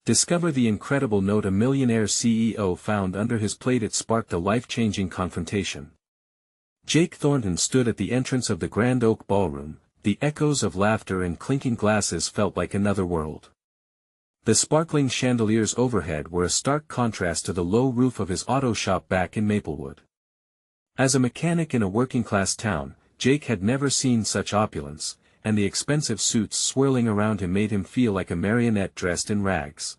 Discover the incredible note a millionaire CEO found under his plate. It sparked a life-changing confrontation. Jake Thornton stood at the entrance of the Grand Oak Ballroom. The echoes of laughter and clinking glasses felt like another world. The sparkling chandeliers overhead were a stark contrast to the low roof of his auto shop back in Maplewood. As a mechanic in a working-class town, Jake had never seen such opulence, and the expensive suits swirling around him made him feel like a marionette dressed in rags.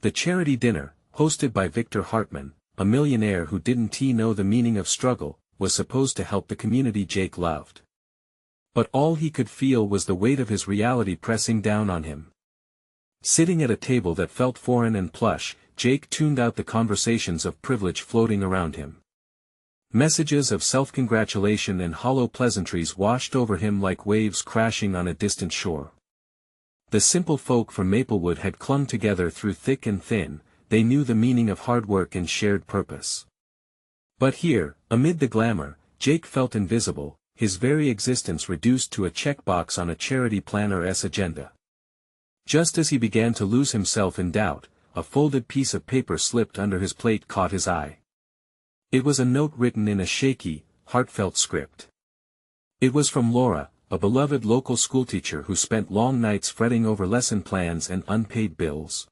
The charity dinner, hosted by Victor Hartman, a millionaire who didn't know the meaning of struggle, was supposed to help the community Jake loved. But all he could feel was the weight of his reality pressing down on him. Sitting at a table that felt foreign and plush, Jake tuned out the conversations of privilege floating around him. Messages of self-congratulation and hollow pleasantries washed over him like waves crashing on a distant shore. The simple folk from Maplewood had clung together through thick and thin. They knew the meaning of hard work and shared purpose. But here, amid the glamour, Jake felt invisible, his very existence reduced to a checkbox on a charity planner's agenda. Just as he began to lose himself in doubt, a folded piece of paper slipped under his plate caught his eye. It was a note written in a shaky, heartfelt script. It was from Laura, a beloved local schoolteacher who spent long nights fretting over lesson plans and unpaid bills.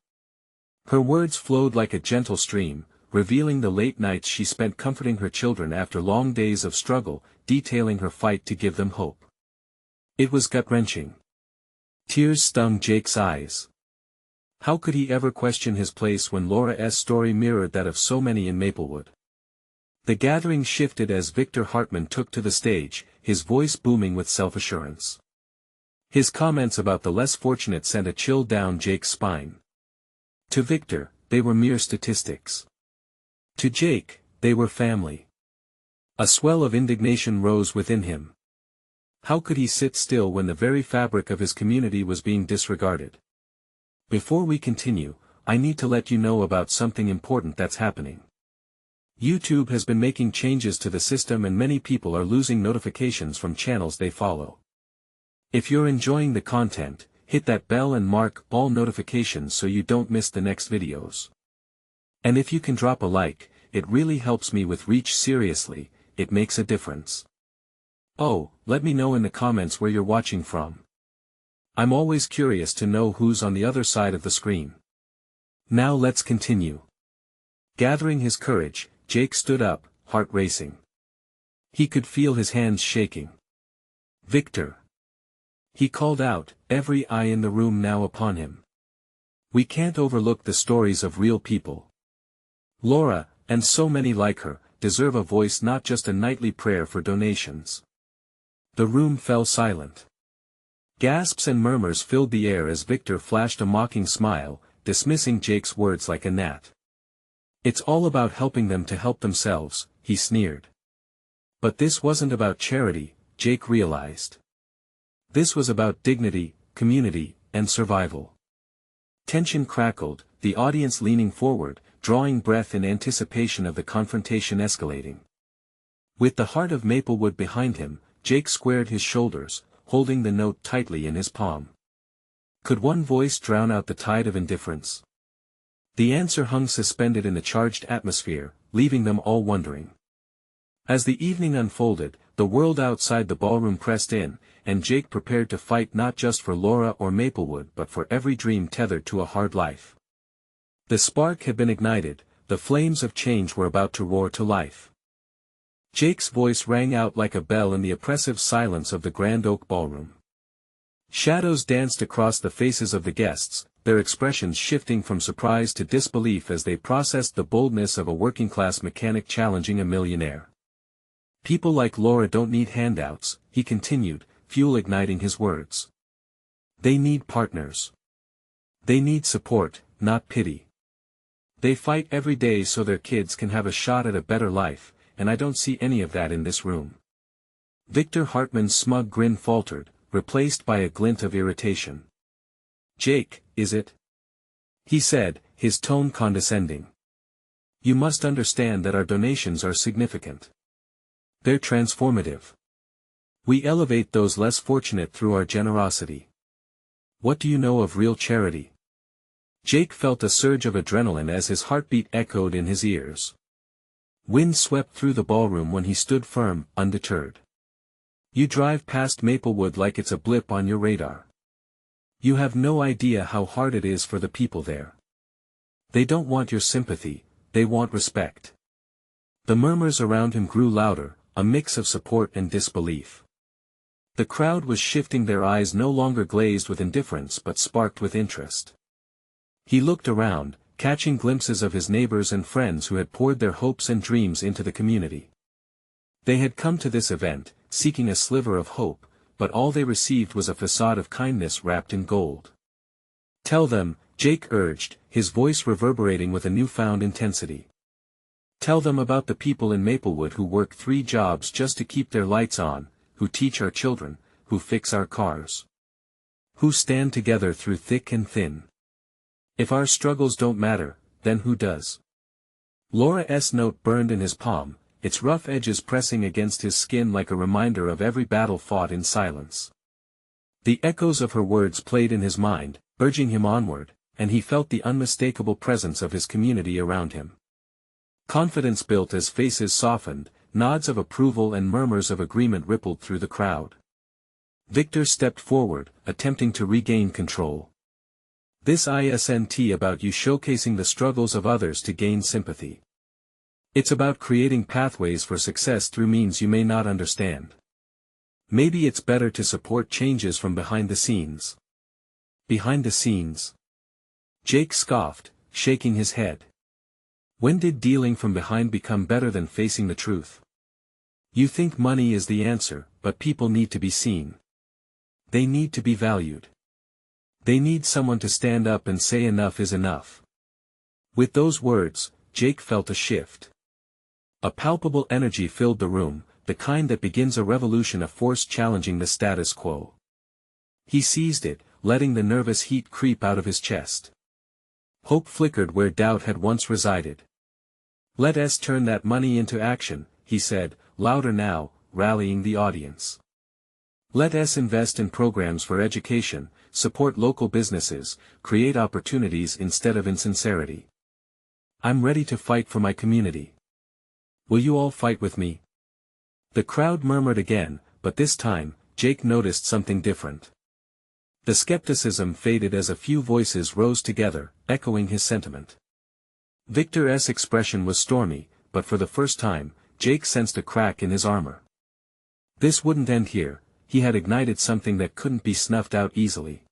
Her words flowed like a gentle stream, revealing the late nights she spent comforting her children after long days of struggle, detailing her fight to give them hope. It was gut-wrenching. Tears stung Jake's eyes. How could he ever question his place when Laura's story mirrored that of so many in Maplewood? The gathering shifted as Victor Hartman took to the stage, his voice booming with self-assurance. His comments about the less fortunate sent a chill down Jake's spine. To Victor, they were mere statistics. To Jake, they were family. A swell of indignation rose within him. How could he sit still when the very fabric of his community was being disregarded? Before we continue, I need to let you know about something important that's happening. YouTube has been making changes to the system and many people are losing notifications from channels they follow. If you're enjoying the content, hit that bell and mark all notifications so you don't miss the next videos. And if you can drop a like, it really helps me with reach. Seriously, it makes a difference. Oh, let me know in the comments where you're watching from. I'm always curious to know who's on the other side of the screen. Now let's continue. Gathering his courage, Jake stood up, heart racing. He could feel his hands shaking. Victor. He called out, every eye in the room now upon him. We can't overlook the stories of real people. Laura, and so many like her, deserve a voice, not just a nightly prayer for donations. The room fell silent. Gasps and murmurs filled the air as Victor flashed a mocking smile, dismissing Jake's words like a gnat. It's all about helping them to help themselves, he sneered. But this wasn't about charity, Jake realized. This was about dignity, community, and survival. Tension crackled, the audience leaning forward, drawing breath in anticipation of the confrontation escalating. With the heart of Maplewood behind him, Jake squared his shoulders, holding the note tightly in his palm. Could one voice drown out the tide of indifference? The answer hung suspended in the charged atmosphere, leaving them all wondering. As the evening unfolded, the world outside the ballroom pressed in, and Jake prepared to fight not just for Laura or Maplewood but for every dream tethered to a hard life. The spark had been ignited, the flames of change were about to roar to life. Jake's voice rang out like a bell in the oppressive silence of the Grand Oak Ballroom. Shadows danced across the faces of the guests, their expressions shifting from surprise to disbelief as they processed the boldness of a working-class mechanic challenging a millionaire. People like Laura don't need handouts, he continued, fuel igniting his words. They need partners. They need support, not pity. They fight every day so their kids can have a shot at a better life, and I don't see any of that in this room. Victor Hartman's smug grin faltered, replaced by a glint of irritation. Jake, is it? He said, his tone condescending. You must understand that our donations are significant. They're transformative. We elevate those less fortunate through our generosity. What do you know of real charity? Jake felt a surge of adrenaline as his heartbeat echoed in his ears. Wind swept through the ballroom when he stood firm, undeterred. You drive past Maplewood like it's a blip on your radar. You have no idea how hard it is for the people there. They don't want your sympathy, they want respect. The murmurs around him grew louder, a mix of support and disbelief. The crowd was shifting, their eyes no longer glazed with indifference but sparked with interest. He looked around, catching glimpses of his neighbors and friends who had poured their hopes and dreams into the community. They had come to this event, seeking a sliver of hope, but all they received was a facade of kindness wrapped in gold. Tell them, Jake urged, his voice reverberating with a newfound intensity. Tell them about the people in Maplewood who work 3 jobs just to keep their lights on, who teach our children, who fix our cars. Who stand together through thick and thin. If our struggles don't matter, then who does? Laura's note burned in his palm, its rough edges pressing against his skin like a reminder of every battle fought in silence. The echoes of her words played in his mind, urging him onward, and he felt the unmistakable presence of his community around him. Confidence built as faces softened, nods of approval and murmurs of agreement rippled through the crowd. Victor stepped forward, attempting to regain control. This isn't about you showcasing the struggles of others to gain sympathy. It's about creating pathways for success through means you may not understand. Maybe it's better to support changes from behind the scenes. Behind the scenes? Jake scoffed, shaking his head. When did dealing from behind become better than facing the truth? You think money is the answer, but people need to be seen. They need to be valued. They need someone to stand up and say enough is enough. With those words, Jake felt a shift. A palpable energy filled the room, the kind that begins a revolution, a force challenging the status quo. He seized it, letting the nervous heat creep out of his chest. Hope flickered where doubt had once resided. Let us turn that money into action, he said, louder now, rallying the audience. Let us invest in programs for education, support local businesses, create opportunities instead of insincerity. I'm ready to fight for my community. Will you all fight with me? The crowd murmured again, but this time, Jake noticed something different. The skepticism faded as a few voices rose together, echoing his sentiment. Victor's expression was stormy, but for the first time, Jake sensed a crack in his armor. This wouldn't end here, he had ignited something that couldn't be snuffed out easily.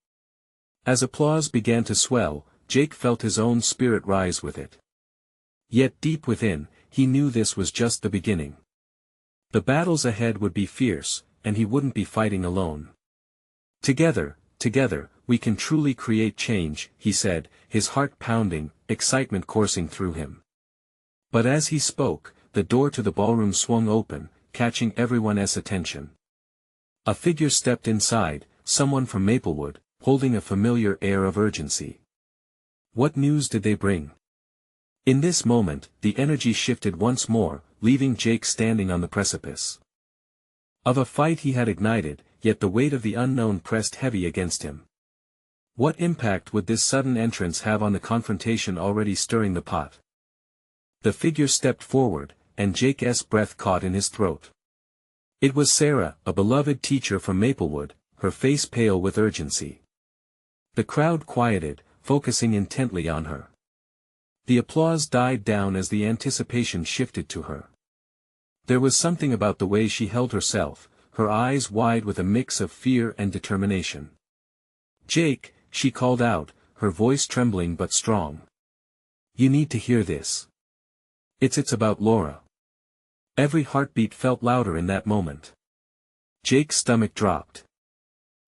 As applause began to swell, Jake felt his own spirit rise with it. Yet deep within, he knew this was just the beginning. The battles ahead would be fierce, and he wouldn't be fighting alone. Together, we can truly create change, he said, his heart pounding, excitement coursing through him. But as he spoke, the door to the ballroom swung open, catching everyone's attention. A figure stepped inside, someone from Maplewood, holding a familiar air of urgency. What news did they bring? In this moment, the energy shifted once more, leaving Jake standing on the precipice of a fight he had ignited, yet the weight of the unknown pressed heavy against him. What impact would this sudden entrance have on the confrontation already stirring the pot? The figure stepped forward, and Jake's breath caught in his throat. It was Sarah, a beloved teacher from Maplewood, her face pale with urgency. The crowd quieted, focusing intently on her. The applause died down as the anticipation shifted to her. There was something about the way she held herself, her eyes wide with a mix of fear and determination. Jake, she called out, her voice trembling but strong. You need to hear this. It's about Laura. Every heartbeat felt louder in that moment. Jake's stomach dropped.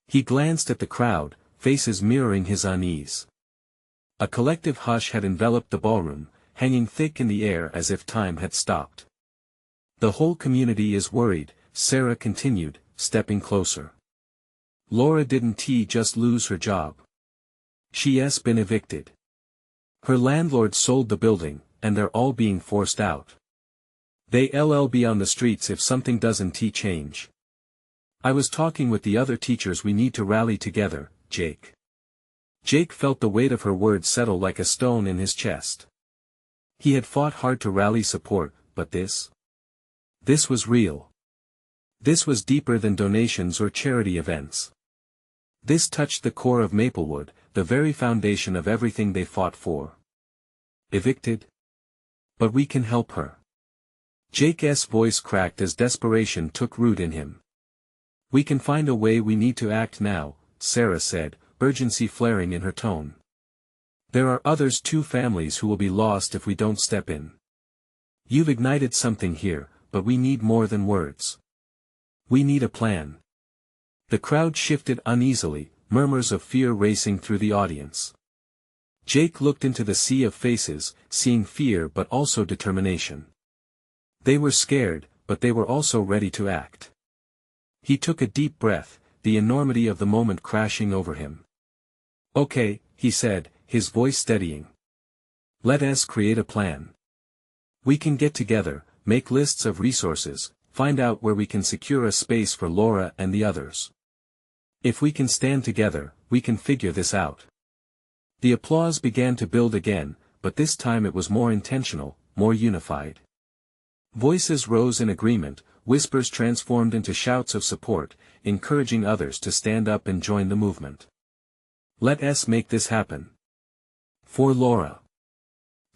He glanced at the crowd, faces mirroring his unease. A collective hush had enveloped the ballroom, hanging thick in the air as if time had stopped. The whole community is worried, Sarah continued, stepping closer. Laura didn't just lose her job. She's been evicted. Her landlord sold the building, and they're all being forced out. They'll be on the streets if something doesn't change. I was talking with the other teachers, we need to rally together, Jake. Jake felt the weight of her words settle like a stone in his chest. He had fought hard to rally support, but this was real. This was deeper than donations or charity events. This touched the core of Maplewood, the very foundation of everything they fought for. Evicted? But we can help her. Jake's voice cracked as desperation took root in him. We can find a way. We need to act now, Sarah said, urgency flaring in her tone. There are others too, families who will be lost if we don't step in. You've ignited something here, but we need more than words. We need a plan. The crowd shifted uneasily, murmurs of fear racing through the audience. Jake looked into the sea of faces, seeing fear but also determination. They were scared, but they were also ready to act. He took a deep breath, the enormity of the moment crashing over him. Okay, he said, his voice steadying. Let us create a plan. We can get together, make lists of resources, find out where we can secure a space for Laura and the others. If we can stand together, we can figure this out. The applause began to build again, but this time it was more intentional, more unified. Voices rose in agreement, whispers transformed into shouts of support, encouraging others to stand up and join the movement. Let us make this happen. For Laura.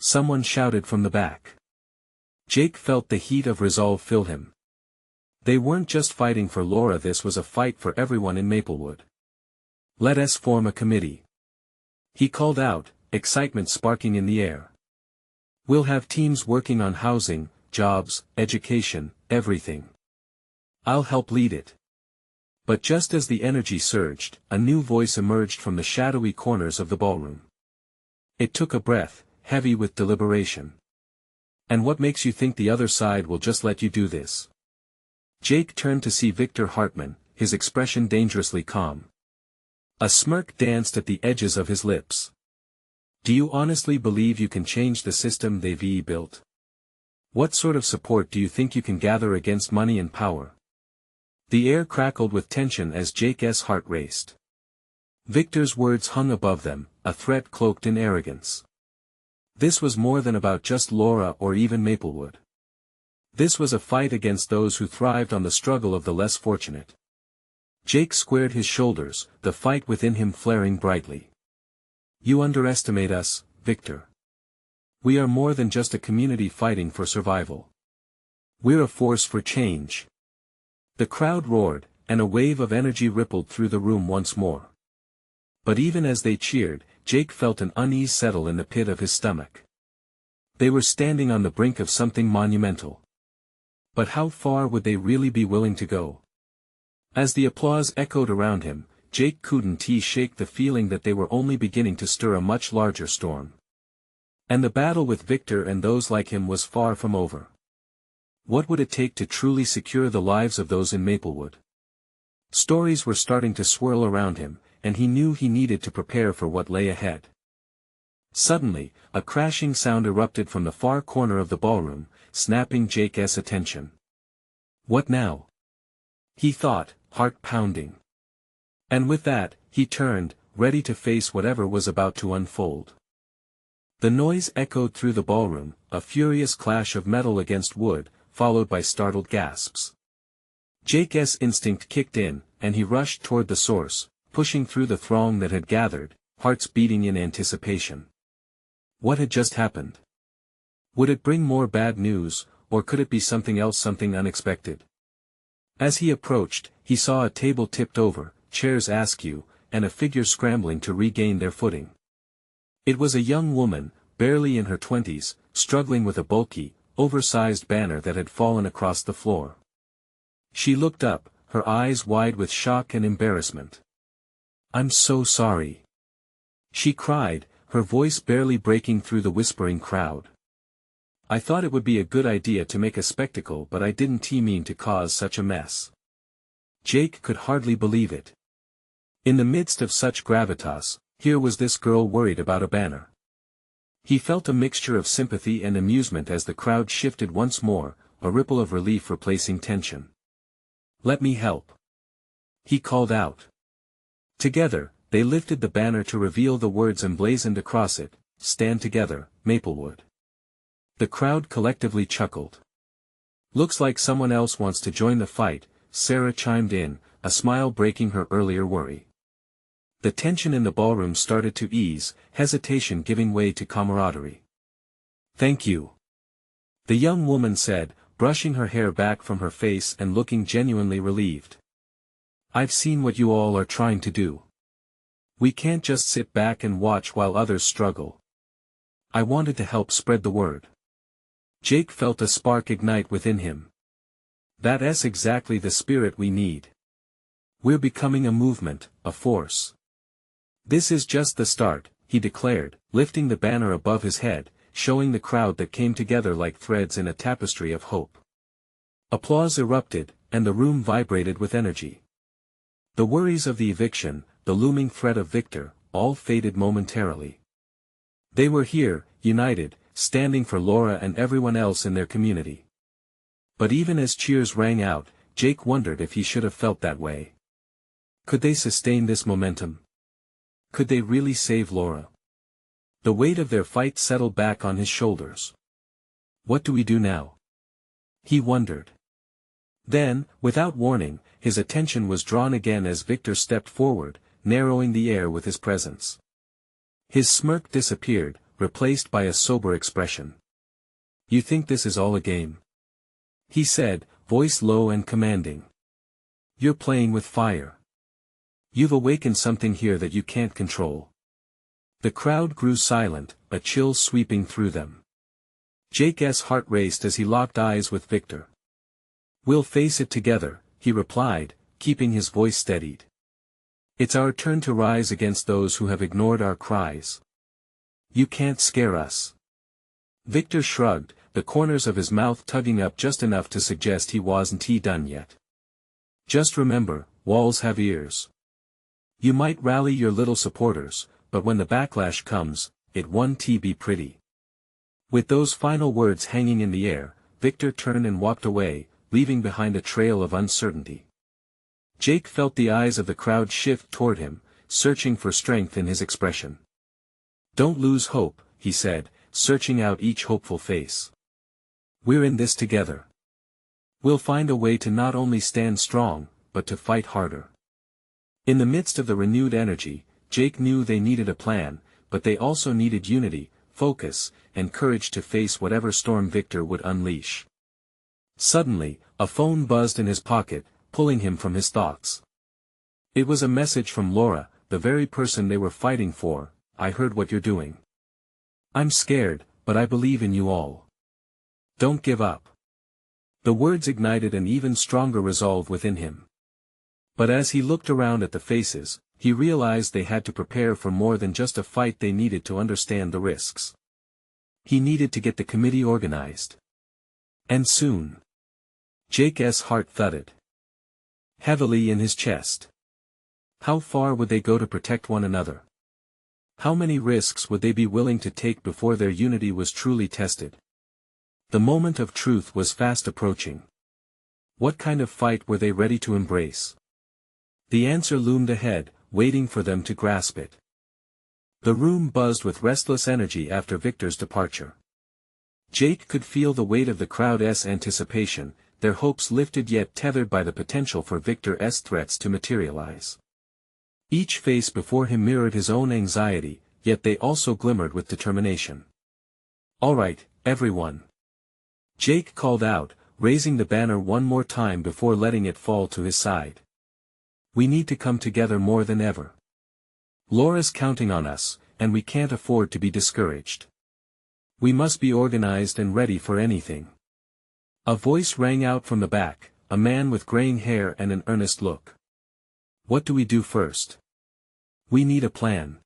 Someone shouted from the back. Jake felt the heat of resolve fill him. They weren't just fighting for Laura, this was a fight for everyone in Maplewood. Let us form a committee. He called out, excitement sparking in the air. We'll have teams working on housing, jobs, education, everything. I'll help lead it. But just as the energy surged, a new voice emerged from the shadowy corners of the ballroom. It took a breath, heavy with deliberation. And what makes you think the other side will just let you do this? Jake turned to see Victor Hartman, his expression dangerously calm. A smirk danced at the edges of his lips. Do you honestly believe you can change the system they've built? What sort of support do you think you can gather against money and power? The air crackled with tension as Jake's heart raced. Victor's words hung above them, a threat cloaked in arrogance. This was more than about just Laura or even Maplewood. This was a fight against those who thrived on the struggle of the less fortunate. Jake squared his shoulders, the fight within him flaring brightly. You underestimate us, Victor. We are more than just a community fighting for survival. We're a force for change. The crowd roared, and a wave of energy rippled through the room once more. But even as they cheered, Jake felt an unease settle in the pit of his stomach. They were standing on the brink of something monumental. But how far would they really be willing to go? As the applause echoed around him, Jake couldn't shake the feeling that they were only beginning to stir a much larger storm. And the battle with Victor and those like him was far from over. What would it take to truly secure the lives of those in Maplewood? Stories were starting to swirl around him, and he knew he needed to prepare for what lay ahead. Suddenly, a crashing sound erupted from the far corner of the ballroom, snapping Jake's attention. What now? He thought, heart pounding. And with that, he turned, ready to face whatever was about to unfold. The noise echoed through the ballroom, a furious clash of metal against wood, followed by startled gasps. Jake's instinct kicked in, and he rushed toward the source, pushing through the throng that had gathered, hearts beating in anticipation. What had just happened? Would it bring more bad news, or could it be something else, something unexpected? As he approached, he saw a table tipped over, chairs askew, and a figure scrambling to regain their footing. It was a young woman, barely in her 20s, struggling with a bulky, oversized banner that had fallen across the floor. She looked up, her eyes wide with shock and embarrassment. "I'm so sorry," she cried, her voice barely breaking through the whispering crowd. "I thought it would be a good idea to make a spectacle, but I didn't mean to cause such a mess." Jake could hardly believe it. In the midst of such gravitas, here was this girl worried about a banner. He felt a mixture of sympathy and amusement as the crowd shifted once more, a ripple of relief replacing tension. "Let me help," he called out. Together, they lifted the banner to reveal the words emblazoned across it, "Stand together, Maplewood." The crowd collectively chuckled. "Looks like someone else wants to join the fight," Sarah chimed in, a smile breaking her earlier worry. The tension in the ballroom started to ease, hesitation giving way to camaraderie. "Thank you," the young woman said, brushing her hair back from her face and looking genuinely relieved. "I've seen what you all are trying to do. We can't just sit back and watch while others struggle. I wanted to help spread the word." Jake felt a spark ignite within him. "That's exactly the spirit we need. We're becoming a movement, a force." "This is just the start," he declared, lifting the banner above his head, showing the crowd that came together like threads in a tapestry of hope. Applause erupted, and the room vibrated with energy. The worries of the eviction, the looming threat of Victor, all faded momentarily. They were here, united, standing for Laura and everyone else in their community. But even as cheers rang out, Jake wondered if he should have felt that way. Could they sustain this momentum? Could they really save Laura? The weight of their fight settled back on his shoulders. What do we do now? He wondered. Then, without warning, his attention was drawn again as Victor stepped forward, narrowing the air with his presence. His smirk disappeared, replaced by a sober expression. "You think this is all a game?" he said, voice low and commanding. "You're playing with fire. You've awakened something here that you can't control." The crowd grew silent, a chill sweeping through them. Jake's heart raced as he locked eyes with Victor. "We'll face it together," he replied, keeping his voice steadied. "It's our turn to rise against those who have ignored our cries. You can't scare us." Victor shrugged, the corners of his mouth tugging up just enough to suggest he wasn't done yet. "Just remember, walls have ears. You might rally your little supporters, but when the backlash comes, it won't be pretty." With those final words hanging in the air, Victor turned and walked away, leaving behind a trail of uncertainty. Jake felt the eyes of the crowd shift toward him, searching for strength in his expression. "Don't lose hope," he said, searching out each hopeful face. "We're in this together. We'll find a way to not only stand strong, but to fight harder." In the midst of the renewed energy, Jake knew they needed a plan, but they also needed unity, focus, and courage to face whatever storm Victor would unleash. Suddenly, a phone buzzed in his pocket, pulling him from his thoughts. It was a message from Laura, the very person they were fighting for. "I heard what you're doing. I'm scared, but I believe in you all. Don't give up." The words ignited an even stronger resolve within him. But as he looked around at the faces, he realized they had to prepare for more than just a fight. They needed to understand the risks. He needed to get the committee organized. And soon. Jake's heart thudded heavily in his chest. How far would they go to protect one another? How many risks would they be willing to take before their unity was truly tested? The moment of truth was fast approaching. What kind of fight were they ready to embrace? The answer loomed ahead, waiting for them to grasp it. The room buzzed with restless energy after Victor's departure. Jake could feel the weight of the crowd's anticipation, their hopes lifted yet tethered by the potential for Victor's threats to materialize. Each face before him mirrored his own anxiety, yet they also glimmered with determination. "All right, everyone," Jake called out, raising the banner one more time before letting it fall to his side. "We need to come together more than ever. Laura's counting on us, and we can't afford to be discouraged. We must be organized and ready for anything." A voice rang out from the back, a man with graying hair and an earnest look. "What do we do first?" "We need a plan.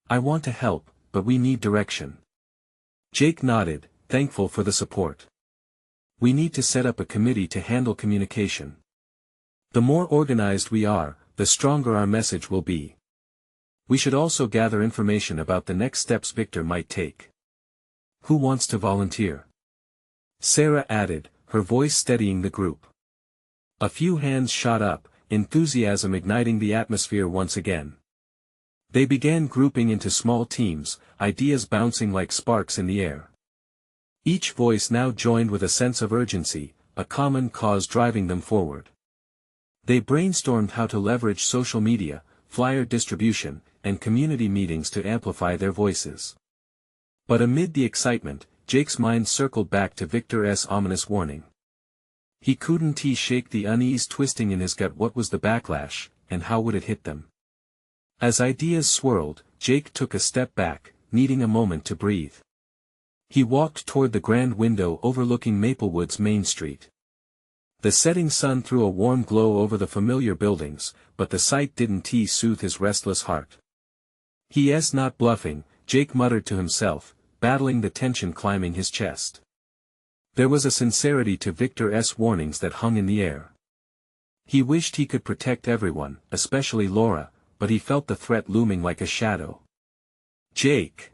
I want to help, but we need direction." Jake nodded, thankful for the support. "We need to set up a committee to handle communication. The more organized we are, the stronger our message will be. We should also gather information about the next steps Victor might take." "Who wants to volunteer?" Sarah added, her voice steadying the group. A few hands shot up, enthusiasm igniting the atmosphere once again. They began grouping into small teams, ideas bouncing like sparks in the air. Each voice now joined with a sense of urgency, a common cause driving them forward. They brainstormed how to leverage social media, flyer distribution, and community meetings to amplify their voices. But amid the excitement, Jake's mind circled back to Victor's ominous warning. He couldn't shake the unease twisting in his gut. What was the backlash, and how would it hit them? As ideas swirled, Jake took a step back, needing a moment to breathe. He walked toward the grand window overlooking Maplewood's Main Street. The setting sun threw a warm glow over the familiar buildings, but the sight didn't soothe his restless heart. He's not bluffing, Jake muttered to himself, battling the tension climbing his chest. There was a sincerity to Victor's warnings that hung in the air. He wished he could protect everyone, especially Laura, but he felt the threat looming like a shadow. "Jake!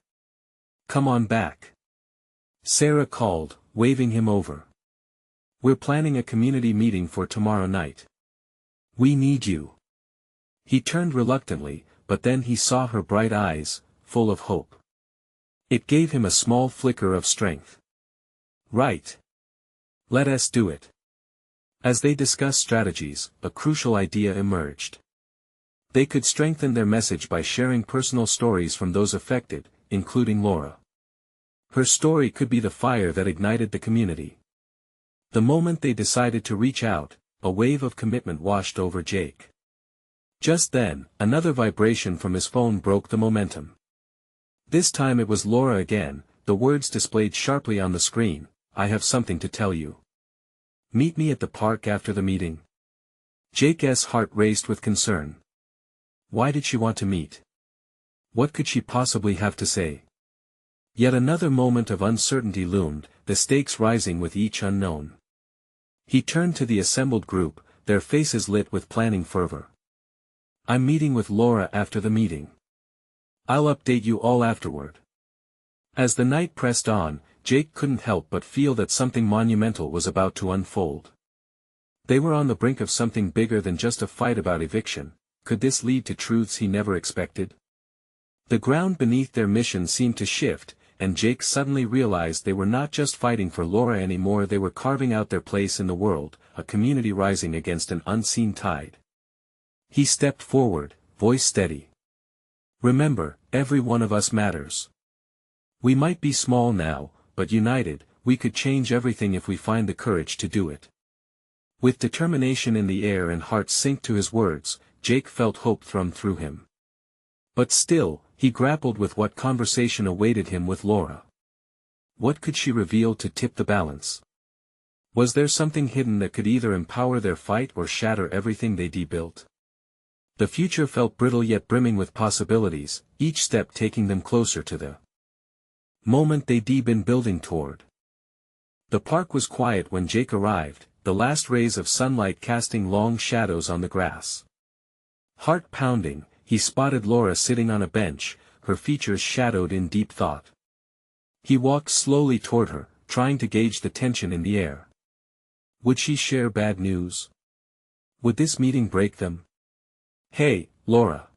Come on back!" Sarah called, waving him over. "We're planning a community meeting for tomorrow night. We need you." He turned reluctantly, but then he saw her bright eyes, full of hope. It gave him a small flicker of strength. "Right. Let us do it." As they discussed strategies, a crucial idea emerged. They could strengthen their message by sharing personal stories from those affected, including Laura. Her story could be the fire that ignited the community. The moment they decided to reach out, a wave of commitment washed over Jake. Just then, another vibration from his phone broke the momentum. This time it was Laura again, the words displayed sharply on the screen, "I have something to tell you. Meet me at the park after the meeting." Jake's heart raced with concern. Why did she want to meet? What could she possibly have to say? Yet another moment of uncertainty loomed, the stakes rising with each unknown. He turned to the assembled group, their faces lit with planning fervor. "I'm meeting with Laura after the meeting. I'll update you all afterward." As the night pressed on, Jake couldn't help but feel that something monumental was about to unfold. They were on the brink of something bigger than just a fight about eviction. Could this lead to truths he never expected? The ground beneath their mission seemed to shift, and Jake suddenly realized they were not just fighting for Laura anymore, they were carving out their place in the world, a community rising against an unseen tide. He stepped forward, voice steady. "Remember, every one of us matters. We might be small now, but united, we could change everything if we find the courage to do it." With determination in the air and heart synced to his words, Jake felt hope thrum through him. But still, he grappled with what conversation awaited him with Laura. What could she reveal to tip the balance? Was there something hidden that could either empower their fight or shatter everything they built? The future felt brittle yet brimming with possibilities, each step taking them closer to the moment they'd been building toward. The park was quiet when Jake arrived, the last rays of sunlight casting long shadows on the grass. Heart pounding, he spotted Laura sitting on a bench, her features shadowed in deep thought. He walked slowly toward her, trying to gauge the tension in the air. Would she share bad news? Would this meeting break them? "Hey, Laura."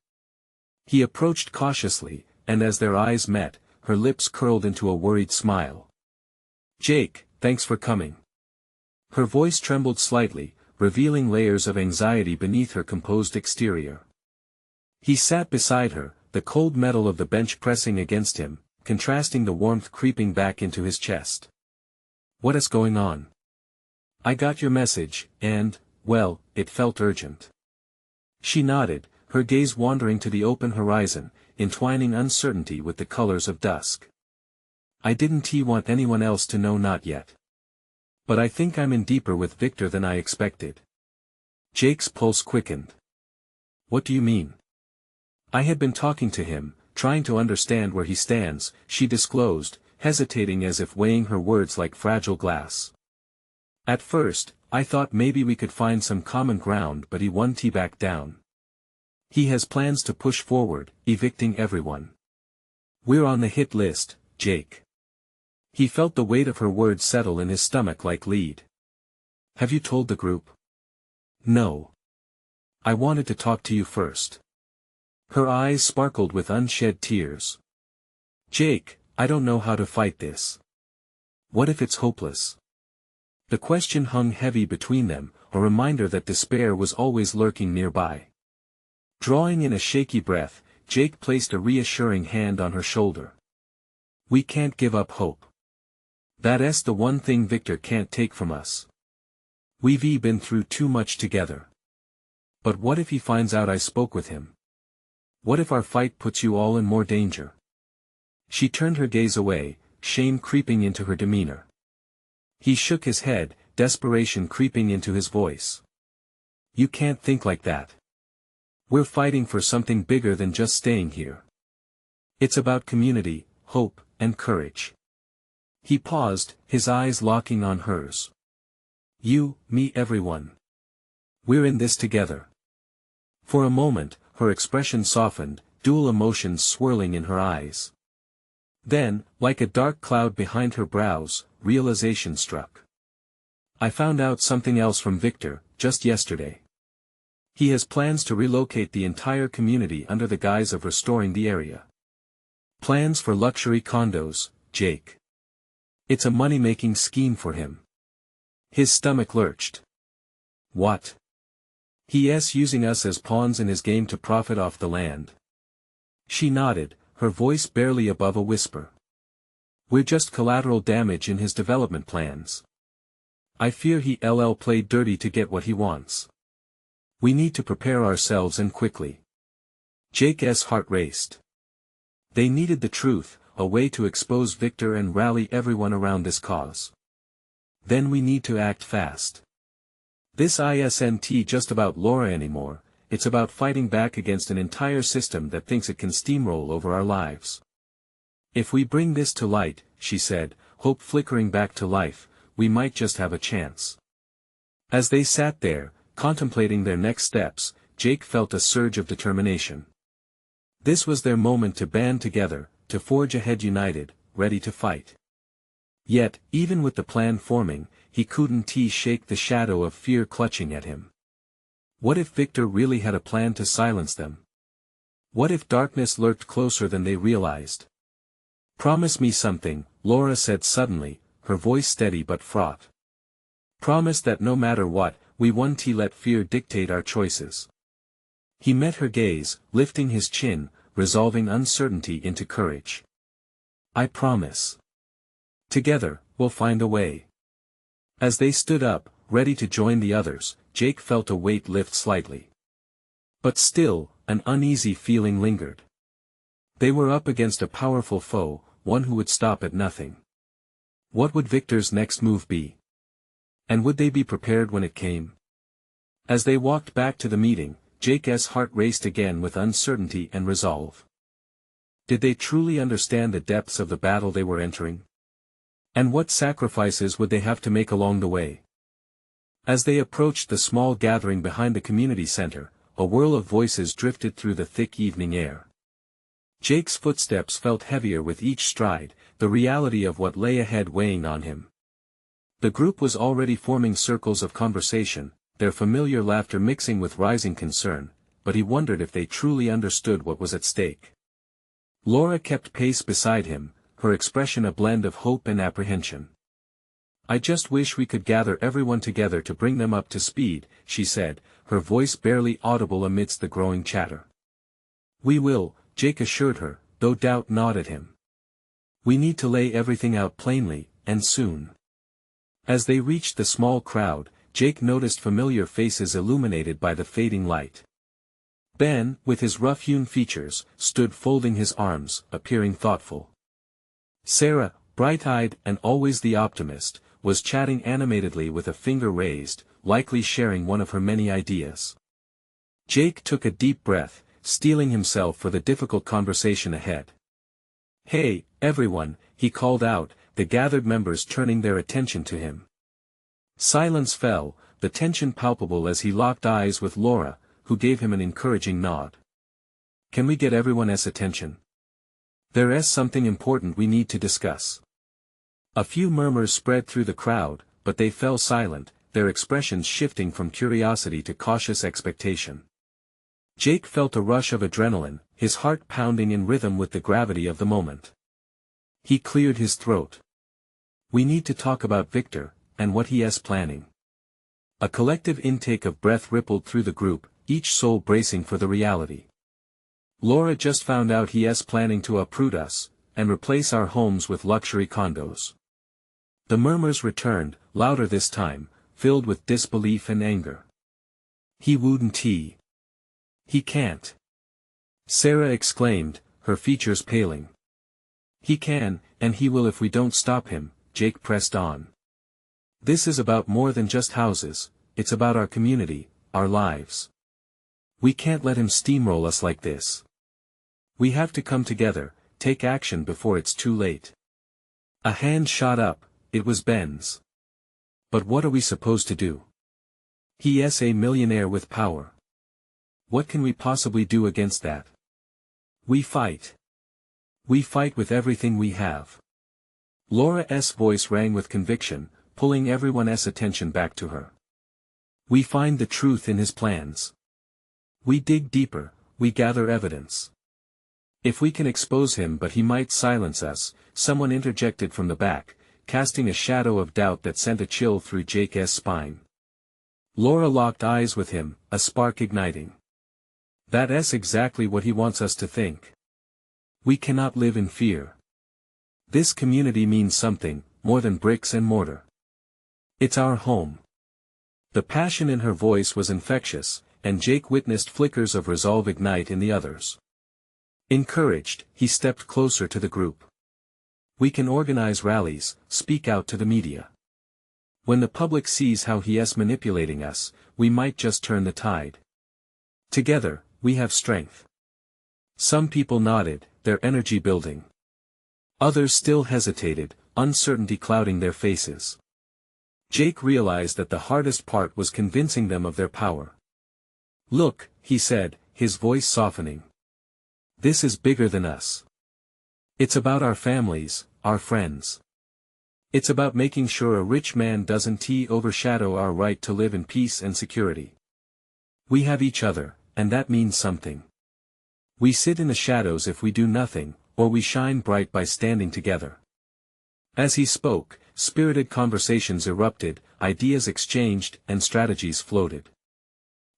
He approached cautiously, and as their eyes met, her lips curled into a worried smile. "Jake, thanks for coming." Her voice trembled slightly, revealing layers of anxiety beneath her composed exterior. He sat beside her, the cold metal of the bench pressing against him, contrasting the warmth creeping back into his chest. "What is going on?" "I got your message, and, well, it felt urgent." She nodded, her gaze wandering to the open horizon, entwining uncertainty with the colors of dusk. "I didn't want anyone else to know, not yet. But I think I'm in deeper with Victor than I expected." Jake's pulse quickened. "What do you mean?" "I had been talking to him, trying to understand where he stands," she disclosed, hesitating as if weighing her words like fragile glass. "At first, I thought maybe we could find some common ground, but he won't back down. He has plans to push forward, evicting everyone. We're on the hit list, Jake." He felt the weight of her words settle in his stomach like lead. "Have you told the group?" "No. I wanted to talk to you first." Her eyes sparkled with unshed tears. "Jake, I don't know how to fight this. What if it's hopeless?" The question hung heavy between them, a reminder that despair was always lurking nearby. Drawing in a shaky breath, Jake placed a reassuring hand on her shoulder. "We can't give up hope. That's the one thing Victor can't take from us. We've been through too much together. But what if he finds out I spoke with him? What if our fight puts you all in more danger?" She turned her gaze away, shame creeping into her demeanor. He shook his head, desperation creeping into his voice. "You can't think like that. We're fighting for something bigger than just staying here. It's about community, hope, and courage." He paused, his eyes locking on hers. "You, me, everyone. We're in this together." For a moment, her expression softened, dual emotions swirling in her eyes. Then, like a dark cloud behind her brows, realization struck. "I found out something else from Victor, just yesterday. He has plans to relocate the entire community under the guise of restoring the area. Plans for luxury condos, Jake. It's a money-making scheme for him." His stomach lurched. "What? He's using us as pawns in his game to profit off the land?" She nodded, her voice barely above a whisper. "We're just collateral damage in his development plans. I fear he'll play dirty to get what he wants. We need to prepare ourselves and quickly." Jake's heart raced. They needed the truth, a way to expose Victor and rally everyone around this cause. "Then we need to act fast. This isn't just about Laura anymore, it's about fighting back against an entire system that thinks it can steamroll over our lives. If we bring this to light," she said, hope flickering back to life, "we might just have a chance." As they sat there, contemplating their next steps, Jake felt a surge of determination. This was their moment to band together, to forge ahead united, ready to fight. Yet, even with the plan forming, he couldn't shake the shadow of fear clutching at him. What if Victor really had a plan to silence them? What if darkness lurked closer than they realized? "Promise me something," Laura said suddenly, her voice steady but fraught. "Promise that no matter what, we won't let fear dictate our choices." He met her gaze, lifting his chin, resolving uncertainty into courage. "I promise. Together, we'll find a way." As they stood up, ready to join the others, Jake felt a weight lift slightly. But still, an uneasy feeling lingered. They were up against a powerful foe, one who would stop at nothing. What would Victor's next move be? And would they be prepared when it came? As they walked back to the meeting, Jake's heart raced again with uncertainty and resolve. Did they truly understand the depths of the battle they were entering? And what sacrifices would they have to make along the way? As they approached the small gathering behind the community center, a whirl of voices drifted through the thick evening air. Jake's footsteps felt heavier with each stride, the reality of what lay ahead weighing on him. The group was already forming circles of conversation, their familiar laughter mixing with rising concern, but he wondered if they truly understood what was at stake. Laura kept pace beside him, her expression a blend of hope and apprehension. "I just wish we could gather everyone together to bring them up to speed," she said, her voice barely audible amidst the growing chatter. "We will," Jake assured her, though doubt gnawed at him. "We need to lay everything out plainly, and soon." As they reached the small crowd, Jake noticed familiar faces illuminated by the fading light. Ben, with his rough-hewn features, stood folding his arms, appearing thoughtful. Sarah, bright-eyed and always the optimist, was chatting animatedly with a finger raised, likely sharing one of her many ideas. Jake took a deep breath, steeling himself for the difficult conversation ahead. "Hey, everyone," he called out, the gathered members turning their attention to him. Silence fell, the tension palpable as he locked eyes with Laura, who gave him an encouraging nod. "Can we get everyone's attention? There's something important we need to discuss." A few murmurs spread through the crowd, but they fell silent, their expressions shifting from curiosity to cautious expectation. Jake felt a rush of adrenaline, his heart pounding in rhythm with the gravity of the moment. He cleared his throat. We need to talk about Victor, and what he is planning. A collective intake of breath rippled through the group, each soul bracing for the reality. Laura just found out he is planning to uproot us, and replace our homes with luxury condos. The murmurs returned, louder this time, filled with disbelief and anger. He wouldn't. He can't. Sarah exclaimed, her features paling. He can, and he will if we don't stop him, Jake pressed on. This is about more than just houses, it's about our community, our lives. We can't let him steamroll us like this. We have to come together, take action before it's too late. A hand shot up, it was Ben's. But what are we supposed to do? He is a millionaire with power. What can we possibly do against that? We fight. We fight with everything we have. Laura's voice rang with conviction, pulling everyone's attention back to her. We find the truth in his plans. We dig deeper, we gather evidence. If we can expose him, but he might silence us, someone interjected from the back, casting a shadow of doubt that sent a chill through Jake's spine. Laura locked eyes with him, a spark igniting. That's exactly what he wants us to think. We cannot live in fear. This community means something, more than bricks and mortar. It's our home. The passion in her voice was infectious, and Jake witnessed flickers of resolve ignite in the others. Encouraged, he stepped closer to the group. We can organize rallies, speak out to the media. When the public sees how he is manipulating us, we might just turn the tide. Together, we have strength. Some people nodded, their energy building. Others still hesitated, uncertainty clouding their faces. Jake realized that the hardest part was convincing them of their power. Look, he said, his voice softening. This is bigger than us. It's about our families, our friends. It's about making sure a rich man doesn't overshadow our right to live in peace and security. We have each other, and that means something. We sit in the shadows if we do nothing, or we shine bright by standing together. As he spoke, spirited conversations erupted, ideas exchanged, and strategies floated.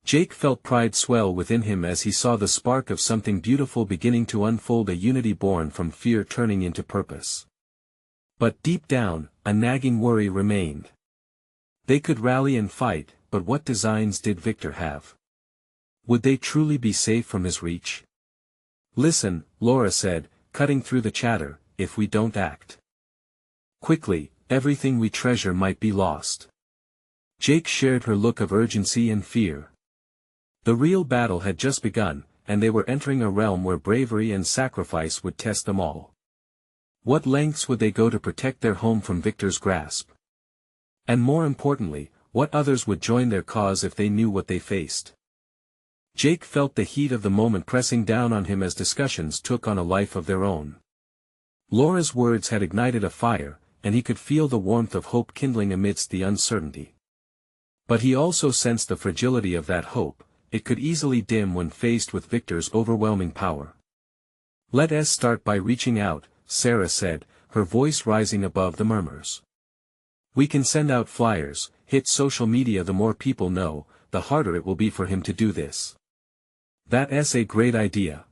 Jake felt pride swell within him as he saw the spark of something beautiful beginning to unfold, a unity born from fear turning into purpose. But deep down, a nagging worry remained. They could rally and fight, but what designs did Victor have? Would they truly be safe from his reach? Listen, Laura said, cutting through the chatter, if we don't act quickly, everything we treasure might be lost. Jake shared her look of urgency and fear. The real battle had just begun, and they were entering a realm where bravery and sacrifice would test them all. What lengths would they go to protect their home from Victor's grasp? And more importantly, what others would join their cause if they knew what they faced? Jake felt the heat of the moment pressing down on him as discussions took on a life of their own. Laura's words had ignited a fire, and he could feel the warmth of hope kindling amidst the uncertainty. But he also sensed the fragility of that hope. It could easily dim when faced with Victor's overwhelming power. Let us start by reaching out, Sarah said, her voice rising above the murmurs. We can send out flyers, hit social media. The more people know, the harder it will be for him to do this. That's a great idea.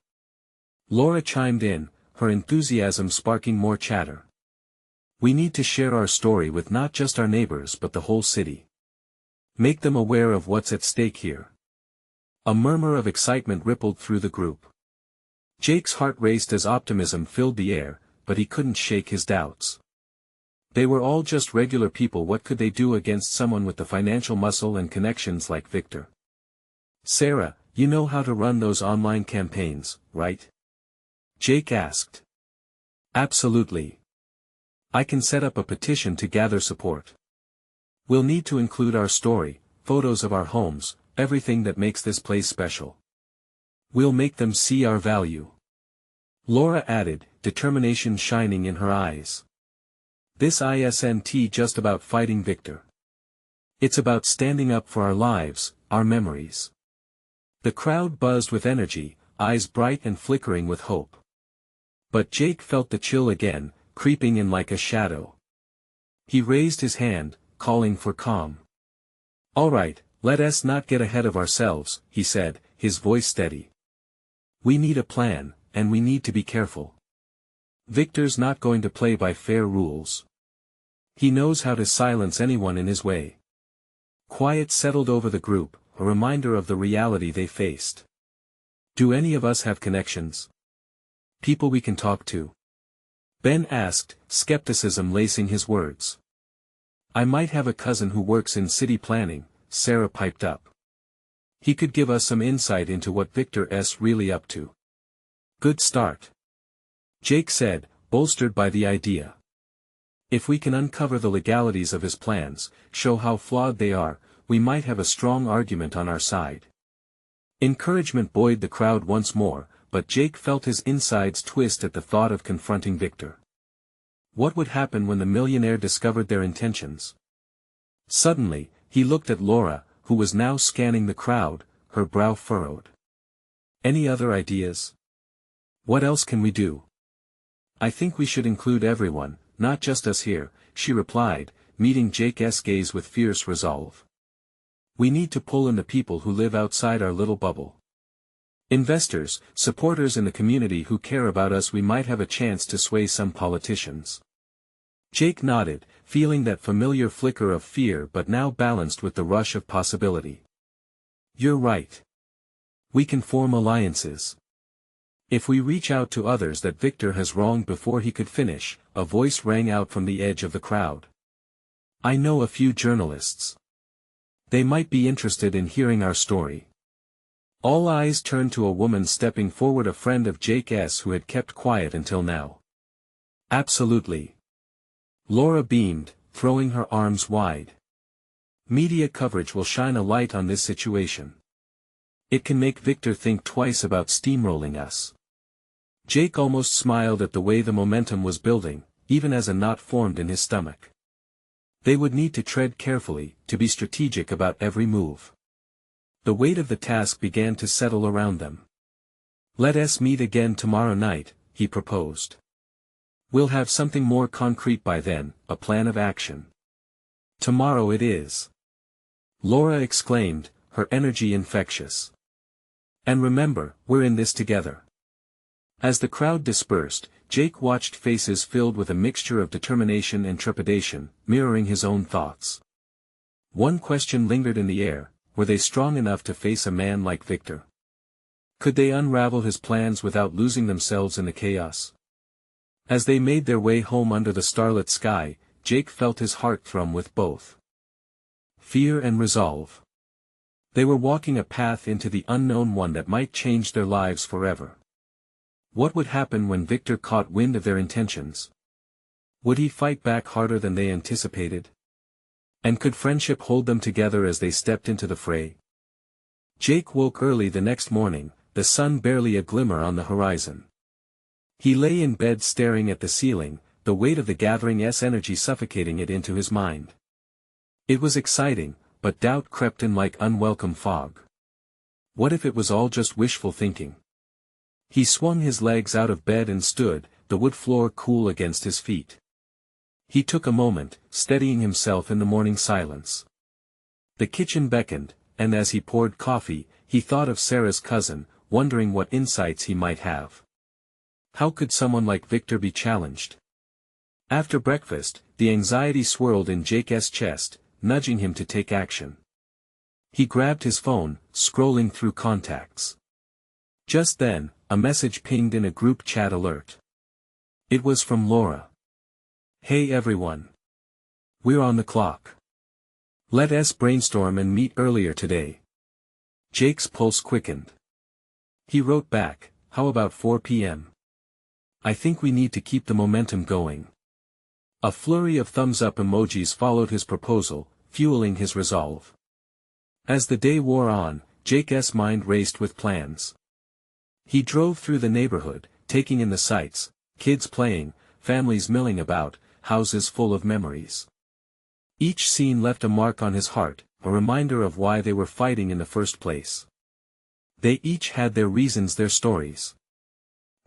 Laura chimed in, her enthusiasm sparking more chatter. We need to share our story with not just our neighbors but the whole city. Make them aware of what's at stake here. A murmur of excitement rippled through the group. Jake's heart raced as optimism filled the air, but he couldn't shake his doubts. They were all just regular people. What could they do against someone with the financial muscle and connections like Victor? Sarah, you know how to run those online campaigns, right? Jake asked. Absolutely. I can set up a petition to gather support. We'll need to include our story, photos of our homes, everything that makes this place special. We'll make them see our value. Laura added, determination shining in her eyes. This isn't just about fighting Victor. It's about standing up for our lives, our memories. The crowd buzzed with energy, eyes bright and flickering with hope. But Jake felt the chill again, creeping in like a shadow. He raised his hand, calling for calm. "All right, let us not get ahead of ourselves," he said, his voice steady. "We need a plan, and we need to be careful. Victor's not going to play by fair rules. He knows how to silence anyone in his way." Quiet settled over the group, a reminder of the reality they faced. "Do any of us have connections? People we can talk to?" Ben asked, skepticism lacing his words. "I might have a cousin who works in city planning," Sarah piped up. "He could give us some insight into what Victor's really up to." "Good start," Jake said, bolstered by the idea. "If we can uncover the legalities of his plans, show how flawed they are, we might have a strong argument on our side." Encouragement buoyed the crowd once more, but Jake felt his insides twist at the thought of confronting Victor. What would happen when the millionaire discovered their intentions? Suddenly, he looked at Laura, who was now scanning the crowd, her brow furrowed. "Any other ideas? What else can we do?" "I think we should include everyone, not just us here," she replied, meeting Jake's gaze with fierce resolve. "We need to pull in the people who live outside our little bubble. Investors, supporters in the community who care about us. We might have a chance to sway some politicians." Jake nodded, feeling that familiar flicker of fear but now balanced with the rush of possibility. "You're right. We can form alliances. If we reach out to others that Victor has wronged." Before he could finish, a voice rang out from the edge of the crowd. "I know a few journalists. They might be interested in hearing our story." All eyes turned to a woman stepping forward, a friend of Jake's who had kept quiet until now. "Absolutely." Laura beamed, throwing her arms wide. "Media coverage will shine a light on this situation. It can make Victor think twice about steamrolling us." Jake almost smiled at the way the momentum was building, even as a knot formed in his stomach. They would need to tread carefully, to be strategic about every move. The weight of the task began to settle around them. "Let us meet again tomorrow night," he proposed. "We'll have something more concrete by then, a plan of action." "Tomorrow it is," Laura exclaimed, her energy infectious. "And remember, we're in this together." As the crowd dispersed, Jake watched faces filled with a mixture of determination and trepidation, mirroring his own thoughts. One question lingered in the air: were they strong enough to face a man like Victor? Could they unravel his plans without losing themselves in the chaos? As they made their way home under the starlit sky, Jake felt his heart thrum with both fear and resolve. They were walking a path into the unknown, one that might change their lives forever. What would happen when Victor caught wind of their intentions? Would he fight back harder than they anticipated? And could friendship hold them together as they stepped into the fray? Jake woke early the next morning, the sun barely a glimmer on the horizon. He lay in bed staring at the ceiling, the weight of the gathering energy suffocating it into his mind. It was exciting, but doubt crept in like unwelcome fog. What if it was all just wishful thinking? He swung his legs out of bed and stood, the wood floor cool against his feet. He took a moment, steadying himself in the morning silence. The kitchen beckoned, and as he poured coffee, he thought of Sarah's cousin, wondering what insights he might have. How could someone like Victor be challenged? After breakfast, the anxiety swirled in Jake's chest, nudging him to take action. He grabbed his phone, scrolling through contacts. Just then, a message pinged in a group chat alert. It was from Laura. "Hey everyone. We're on the clock. Let us brainstorm and meet earlier today." Jake's pulse quickened. He wrote back, "How about 4 p.m.? I think we need to keep the momentum going." A flurry of thumbs-up emojis followed his proposal, fueling his resolve. As the day wore on, Jake's mind raced with plans. He drove through the neighborhood, taking in the sights: kids playing, families milling about, houses full of memories. Each scene left a mark on his heart, a reminder of why they were fighting in the first place. They each had their reasons, their stories.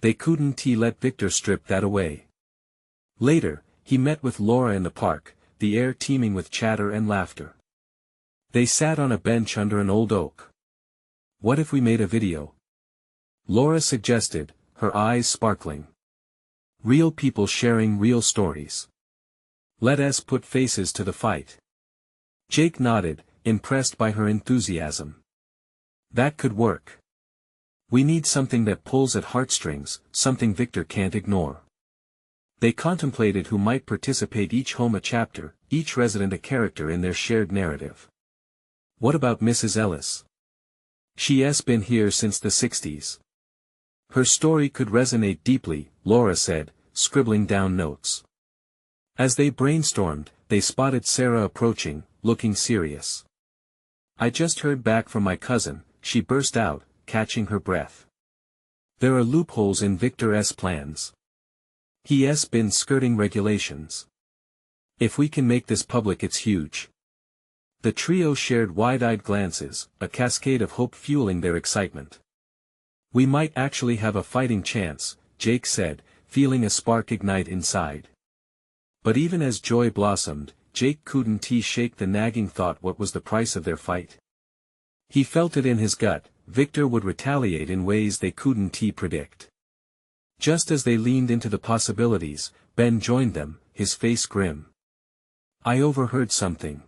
They couldn't let Victor strip that away. Later, he met with Laura in the park, the air teeming with chatter and laughter. They sat on a bench under an old oak. "What if we made a video?" Laura suggested, her eyes sparkling. "Real people sharing real stories. Let us put faces to the fight." Jake nodded, impressed by her enthusiasm. "That could work. We need something that pulls at heartstrings, something Victor can't ignore." They contemplated who might participate, each home a chapter, each resident a character in their shared narrative. "What about Mrs. Ellis? She's been here since the 60s. Her story could resonate deeply," Laura said, scribbling down notes. As they brainstormed, they spotted Sarah approaching, looking serious. "I just heard back from my cousin," she burst out, catching her breath. "There are loopholes in Victor's plans. He's been skirting regulations. If we can make this public, it's huge." The trio shared wide-eyed glances, a cascade of hope fueling their excitement. "We might actually have a fighting chance," Jake said, feeling a spark ignite inside. But even as joy blossomed, Jake couldn't shake the nagging thought, what was the price of their fight? He felt it in his gut, Victor would retaliate in ways they couldn't predict. Just as they leaned into the possibilities, Ben joined them, his face grim. "I overheard something.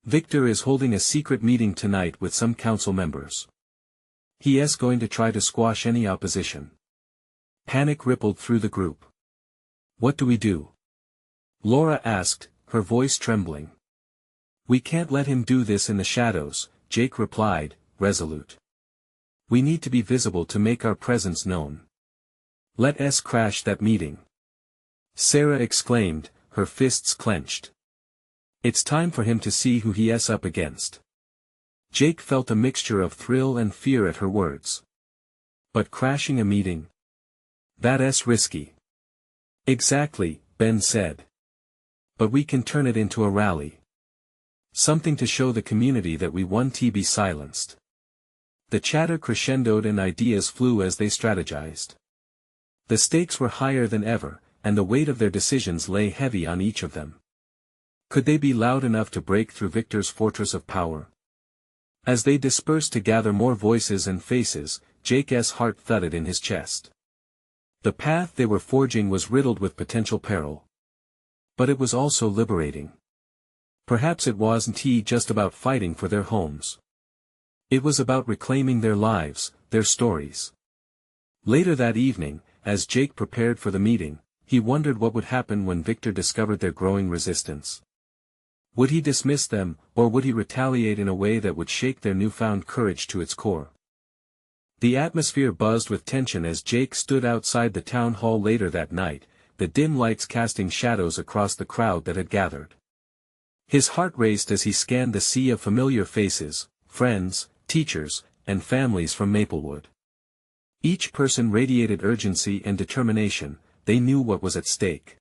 Victor is holding a secret meeting tonight with some council members. He's going to try to squash any opposition." Panic rippled through the group. "What do we do?" Laura asked, her voice trembling. "We can't let him do this in the shadows," Jake replied, resolute. "We need to be visible to make our presence known. Let us crash that meeting." Sarah exclaimed, her fists clenched. "It's time for him to see who he's up against." Jake felt a mixture of thrill and fear at her words. "But crashing a meeting? That's risky." "Exactly," Ben said. "But we can turn it into a rally. Something to show the community that we won't be silenced." The chatter crescendoed and ideas flew as they strategized. The stakes were higher than ever, and the weight of their decisions lay heavy on each of them. Could they be loud enough to break through Victor's fortress of power? As they dispersed to gather more voices and faces, Jake's heart thudded in his chest. The path they were forging was riddled with potential peril. But it was also liberating. Perhaps it wasn't just about fighting for their homes. It was about reclaiming their lives, their stories. Later that evening, as Jake prepared for the meeting, he wondered what would happen when Victor discovered their growing resistance. Would he dismiss them, or would he retaliate in a way that would shake their newfound courage to its core? The atmosphere buzzed with tension as Jake stood outside the town hall later that night, the dim lights casting shadows across the crowd that had gathered. His heart raced as he scanned the sea of familiar faces, friends, teachers, and families from Maplewood. Each person radiated urgency and determination, they knew what was at stake.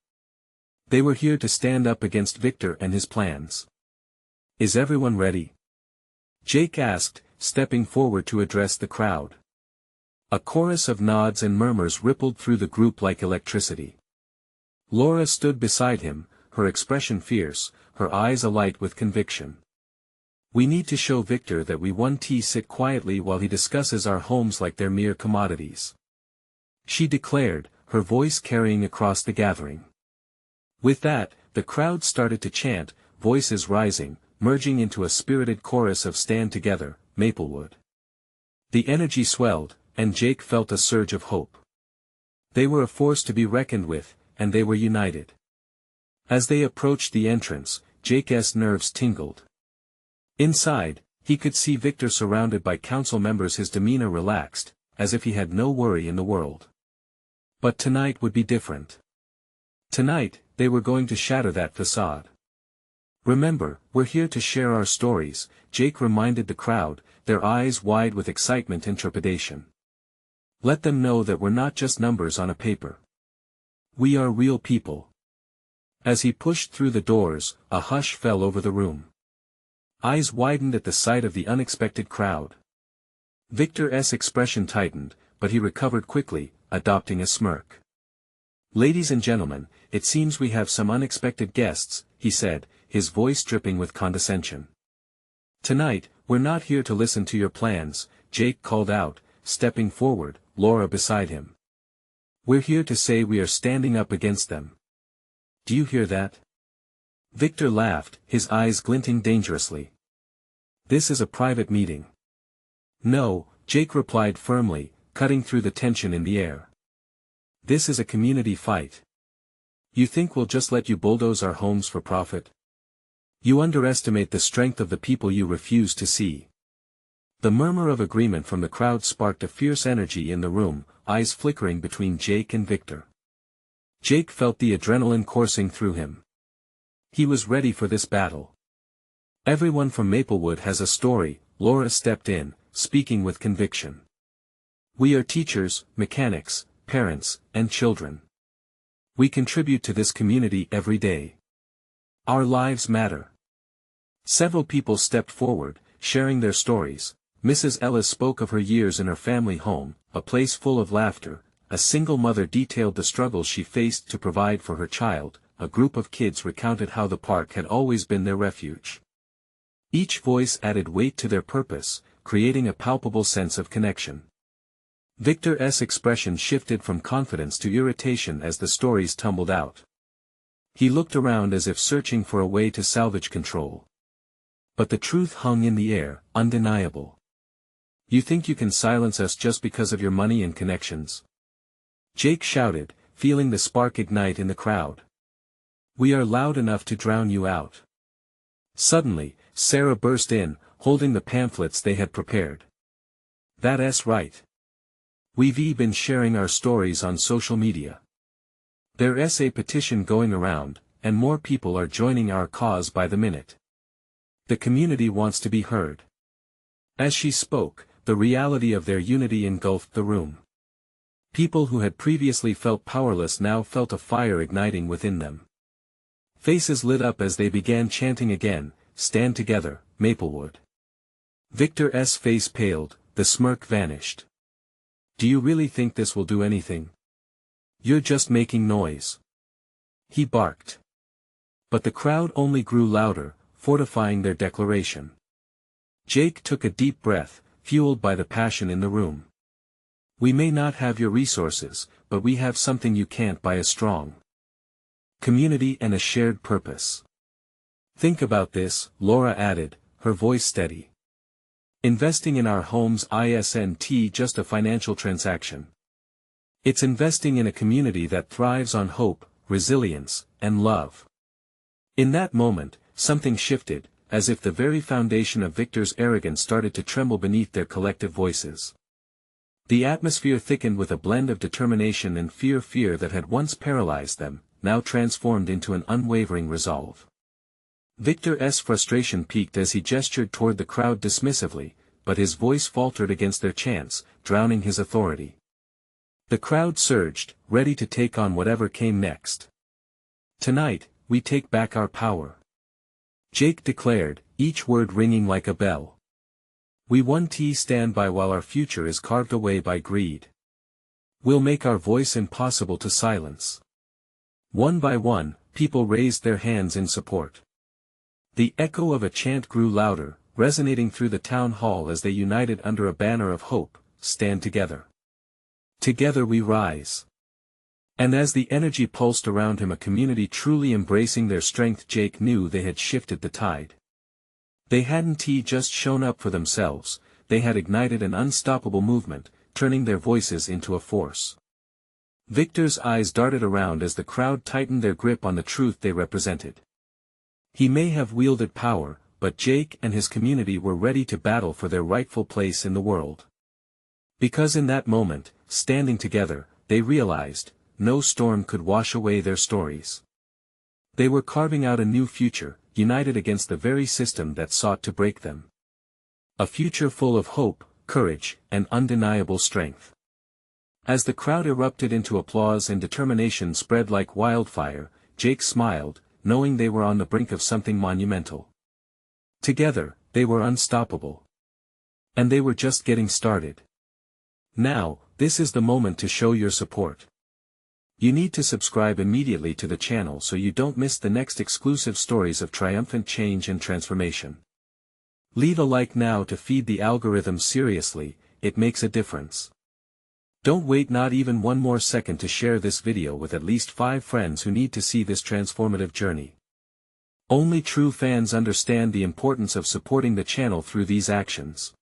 They were here to stand up against Victor and his plans. "Is everyone ready?" Jake asked, stepping forward to address the crowd. A chorus of nods and murmurs rippled through the group like electricity. Laura stood beside him, her expression fierce, her eyes alight with conviction. "We need to show Victor that we won't sit quietly while he discusses our homes like they're mere commodities," she declared, her voice carrying across the gathering. With that, the crowd started to chant, voices rising, merging into a spirited chorus of "Stand Together, Maplewood." The energy swelled, and Jake felt a surge of hope. They were a force to be reckoned with, and they were united. As they approached the entrance, Jake's nerves tingled. Inside, he could see Victor surrounded by council members, his demeanor relaxed, as if he had no worry in the world. But tonight would be different. Tonight, they were going to shatter that facade. "Remember, we're here to share our stories," Jake reminded the crowd, their eyes wide with excitement and trepidation. "Let them know that we're not just numbers on a paper. We are real people." As he pushed through the doors, a hush fell over the room. Eyes widened at the sight of the unexpected crowd. Victor's expression tightened, but he recovered quickly, adopting a smirk. "Ladies and gentlemen, it seems we have some unexpected guests," he said, his voice dripping with condescension. "Tonight, we're not here to listen to your plans," Jake called out, stepping forward, Laura beside him. "We're here to say we are standing up against them. Do you hear that?" Victor laughed, his eyes glinting dangerously. "This is a private meeting." "No," Jake replied firmly, cutting through the tension in the air. "This is a community fight. You think we'll just let you bulldoze our homes for profit? You underestimate the strength of the people you refuse to see." The murmur of agreement from the crowd sparked a fierce energy in the room, eyes flickering between Jake and Victor. Jake felt the adrenaline coursing through him. He was ready for this battle. "Everyone from Maplewood has a story," Laura stepped in, speaking with conviction. "We are teachers, mechanics, parents, and children. We contribute to this community every day. Our lives matter." Several people stepped forward, sharing their stories. Mrs. Ellis spoke of her years in her family home, a place full of laughter. A single mother detailed the struggles she faced to provide for her child. A group of kids recounted how the park had always been their refuge. Each voice added weight to their purpose, creating a palpable sense of connection. Victor's expression shifted from confidence to irritation as the stories tumbled out. He looked around as if searching for a way to salvage control. But the truth hung in the air, undeniable. "You think you can silence us just because of your money and connections?" Jake shouted, feeling the spark ignite in the crowd. "We are loud enough to drown you out." Suddenly, Sarah burst in, holding the pamphlets they had prepared. "That's right. We've been sharing our stories on social media. There's a petition going around, and more people are joining our cause by the minute. The community wants to be heard." As she spoke, the reality of their unity engulfed the room. People who had previously felt powerless now felt a fire igniting within them. Faces lit up as they began chanting again, "Stand together, Maplewood." Victor's face paled, the smirk vanished. "Do you really think this will do anything? You're just making noise," he barked. But the crowd only grew louder, fortifying their declaration. Jake took a deep breath, fueled by the passion in the room. "We may not have your resources, but we have something you can't buy: a strong community and a shared purpose." "Think about this," Laura added, her voice steady. "Investing in our homes isn't just a financial transaction. It's investing in a community that thrives on hope, resilience, and love." In that moment, something shifted, as if the very foundation of Victor's arrogance started to tremble beneath their collective voices. The atmosphere thickened with a blend of determination and fear that had once paralyzed them, now transformed into an unwavering resolve. Victor's frustration peaked as he gestured toward the crowd dismissively, but his voice faltered against their chants, drowning his authority. The crowd surged, ready to take on whatever came next. "Tonight, we take back our power," Jake declared, each word ringing like a bell. "We won't stand by while our future is carved away by greed. We'll make our voice impossible to silence." One by one, people raised their hands in support. The echo of a chant grew louder, resonating through the town hall as they united under a banner of hope: "Stand together. Together we rise." And as the energy pulsed around him, a community truly embracing their strength, Jake knew they had shifted the tide. They hadn't just shown up for themselves, they had ignited an unstoppable movement, turning their voices into a force. Victor's eyes darted around as the crowd tightened their grip on the truth they represented. He may have wielded power, but Jake and his community were ready to battle for their rightful place in the world. Because in that moment, standing together, they realized, no storm could wash away their stories. They were carving out a new future, united against the very system that sought to break them. A future full of hope, courage, and undeniable strength. As the crowd erupted into applause and determination spread like wildfire, Jake smiled, knowing they were on the brink of something monumental. Together, they were unstoppable. And they were just getting started. Now, this is the moment to show your support. You need to subscribe immediately to the channel so you don't miss the next exclusive stories of triumphant change and transformation. Leave a like now to feed the algorithm seriously, it makes a difference. Don't wait not even one more second to share this video with at least 5 friends who need to see this transformative journey. Only true fans understand the importance of supporting the channel through these actions.